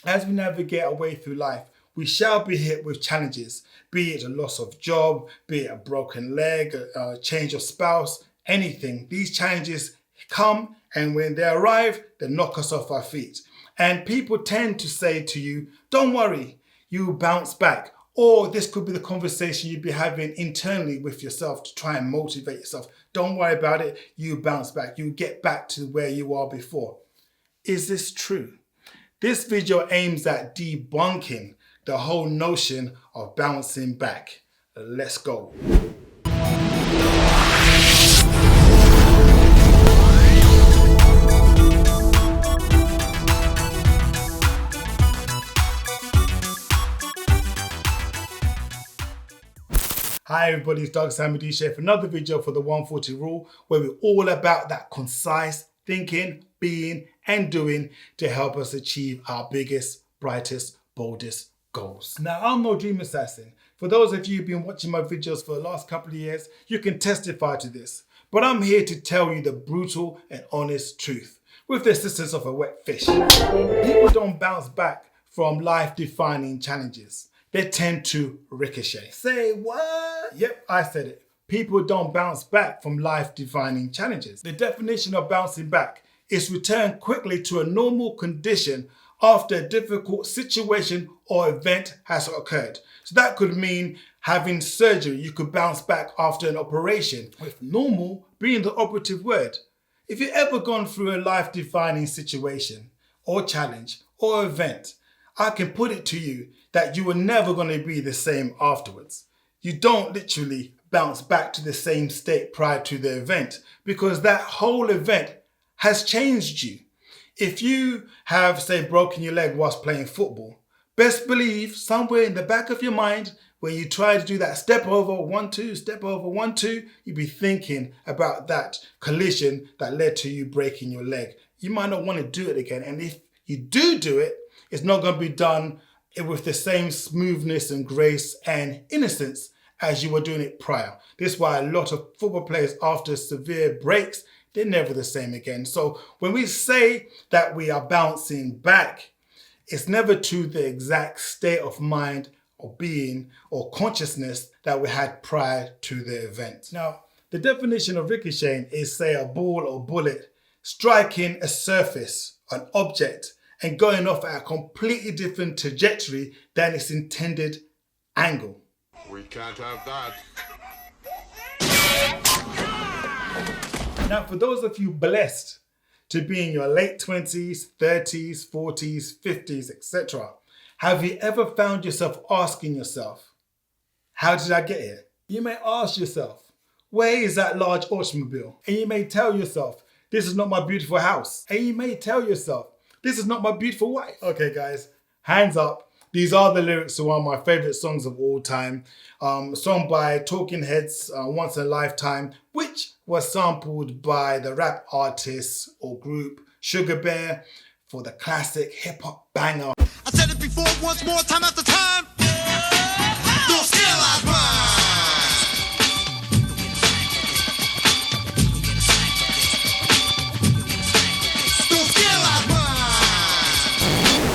As we navigate our way through life, we shall be hit with challenges, be it a loss of job, be it a broken leg, a change of spouse, anything. These challenges come, and when they arrive, they knock us off our feet. And people tend to say to you, don't worry, you bounce back. Or this could be the conversation you'd be having internally with yourself to try and motivate yourself. Don't worry about it, you bounce back. You get back to where you are before. Is this true? This video aims at debunking the whole notion of bouncing back. Let's go. Hi everybody, it's douglashamandishe for another video for the 140 rule, where we're all about that concise thinking, being and doing to help us achieve our biggest, brightest, boldest goals. Now, I'm no dream assassin. For those of you who've been watching my videos for the last couple of years, you can testify to this. But I'm here to tell you the brutal and honest truth, with the assistance of a wet fish. People don't bounce back from life-defining challenges. They tend to ricochet. Say what? Yep, I said it. People don't bounce back from life-defining challenges. The definition of bouncing back is return quickly to a normal condition after a difficult situation or event has occurred. So that could mean having surgery. You could bounce back after an operation, with normal being the operative word. If you've ever gone through a life-defining situation or challenge or event, I can put it to you that you are never going to be the same afterwards. You don't literally bounce back to the same state prior to the event, because that whole event has changed you. If you have, say, broken your leg whilst playing football, best believe somewhere in the back of your mind, when you try to do that step over 1-2, step over 1-2, you'd be thinking about that collision that led to you breaking your leg. You might not want to do it again. And if you do it, it's not going to be done with the same smoothness and grace and innocence as you were doing it prior. This is why a lot of football players, after severe breaks, they're never the same again. So when we say that we are bouncing back, it's never to the exact state of mind or being or consciousness that we had prior to the event. Now, the definition of ricocheting is, say, a ball or bullet striking a surface, an object, and going off at a completely different trajectory than its intended angle. We can't have that. Now, for those of you blessed to be in your late 20s, 30s, 40s, 50s, etc., have you ever found yourself asking yourself, how did I get here? You may ask yourself, where is that large automobile? And you may tell yourself, this is not my beautiful house. And you may tell yourself, this is not my beautiful wife. Okay, guys, hands up. These are the lyrics to one of my favorite songs of all time. A song by Talking Heads, Once in a Lifetime, which was sampled by the rap artist or group Sugar Bear for the classic hip hop banger. I said it before, once more, time after time. Don't steal our minds.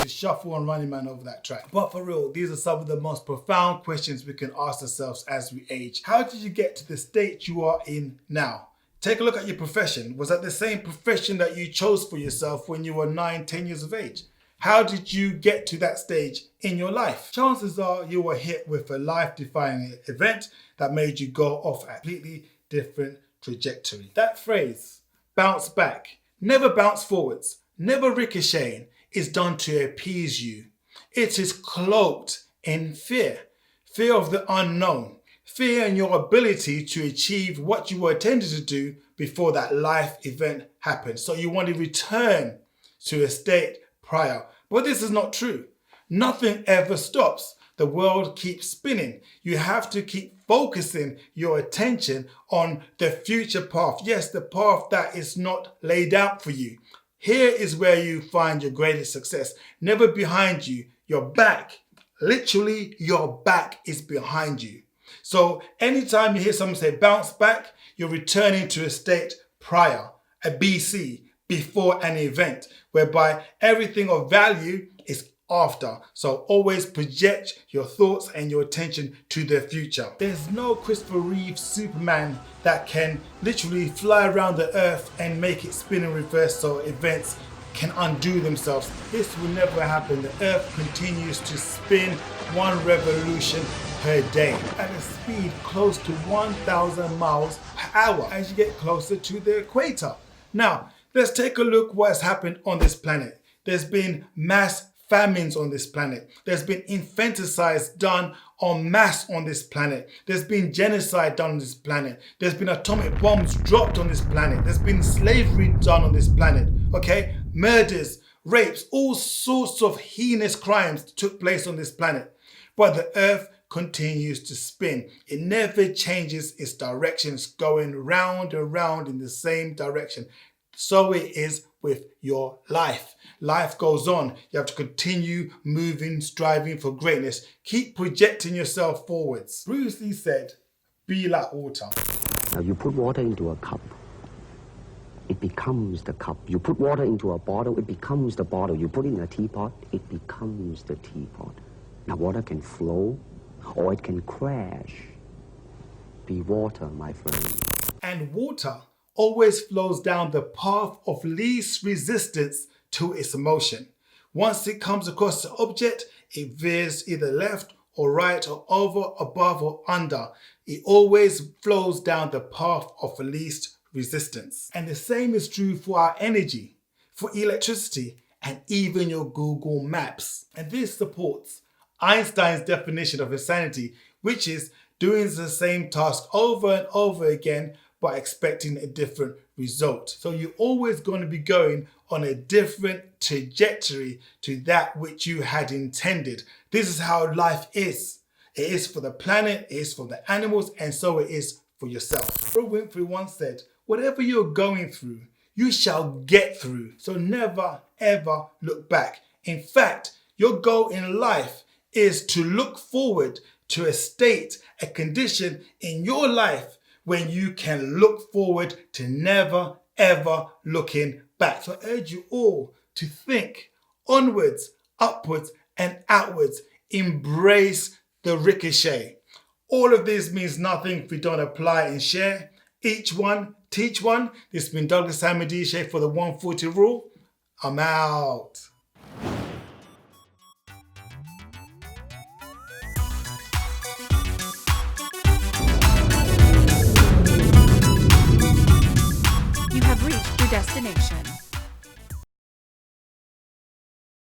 Shuffle and Running Man over that track. But for real, these are some of the most profound questions we can ask ourselves as we age. How did you get to the state you are in now? Take a look at your profession. Was that the same profession that you chose for yourself when you were 9, 10 years of age? How did you get to that stage in your life? Chances are you were hit with a life-defining event that made you go off a completely different trajectory. That phrase, bounce back, never bounce forwards, never ricocheting, is done to appease you. It is cloaked in fear. Fear of the unknown. Fear in your ability to achieve what you were intended to do before that life event happened. So you want to return to a state prior. But this is not true. Nothing ever stops. The world keeps spinning. You have to keep focusing your attention on the future path. Yes, the path that is not laid out for you. Here is where you find your greatest success. Never behind you. Your back, literally your back is behind you. So anytime you hear someone say bounce back, you're returning to a state prior, a BC, before an event, whereby everything of value is after. So always project your thoughts and your attention to the future. There's no Christopher Reeve Superman that can literally fly around the earth and make it spin in reverse so events can undo themselves. This will never happen. The earth continues to spin one revolution per day at a speed close to 1,000 miles per hour as you get closer to the equator. Now, let's take a look what's happened on this planet. There's been mass famines on this planet. There's been infanticides done en masse on this planet. There's been genocide done on this planet. There's been atomic bombs dropped on this planet. There's been slavery done on this planet. Okay? Murders, rapes, all sorts of heinous crimes took place on this planet. But the earth continues to spin. It never changes its direction. It's going round and round in the same direction. So it is with your life. Life goes on. You have to continue moving, striving for greatness. Keep projecting yourself forwards. Bruce Lee said, be like water. Now you put water into a cup, it becomes the cup. You put water into a bottle, it becomes the bottle. You put it in a teapot, it becomes the teapot. Now water can flow or it can crash. Be water, my friend. And water always flows down the path of least resistance to its motion. Once it comes across the object, it veers either left or right or over, above or under. It always flows down the path of least resistance. And the same is true for our energy, for electricity, and even your Google Maps. And this supports Einstein's definition of insanity, which is doing the same task over and over again but expecting a different result. So you're always going to be going on a different trajectory to that which you had intended. This is how life is. It is for the planet, it is for the animals, and so it is for yourself. Oprah Winfrey once said, whatever you're going through, you shall get through. So never, ever look back. In fact, your goal in life is to look forward to a state, a condition in your life when you can look forward to never, ever looking back. So I urge you all to think onwards, upwards, and outwards. Embrace the ricochet. All of this means nothing if we don't apply and share. Each one, teach one. This has been douglashamandishe for the 140 rule. I'm out. You have reached your destination.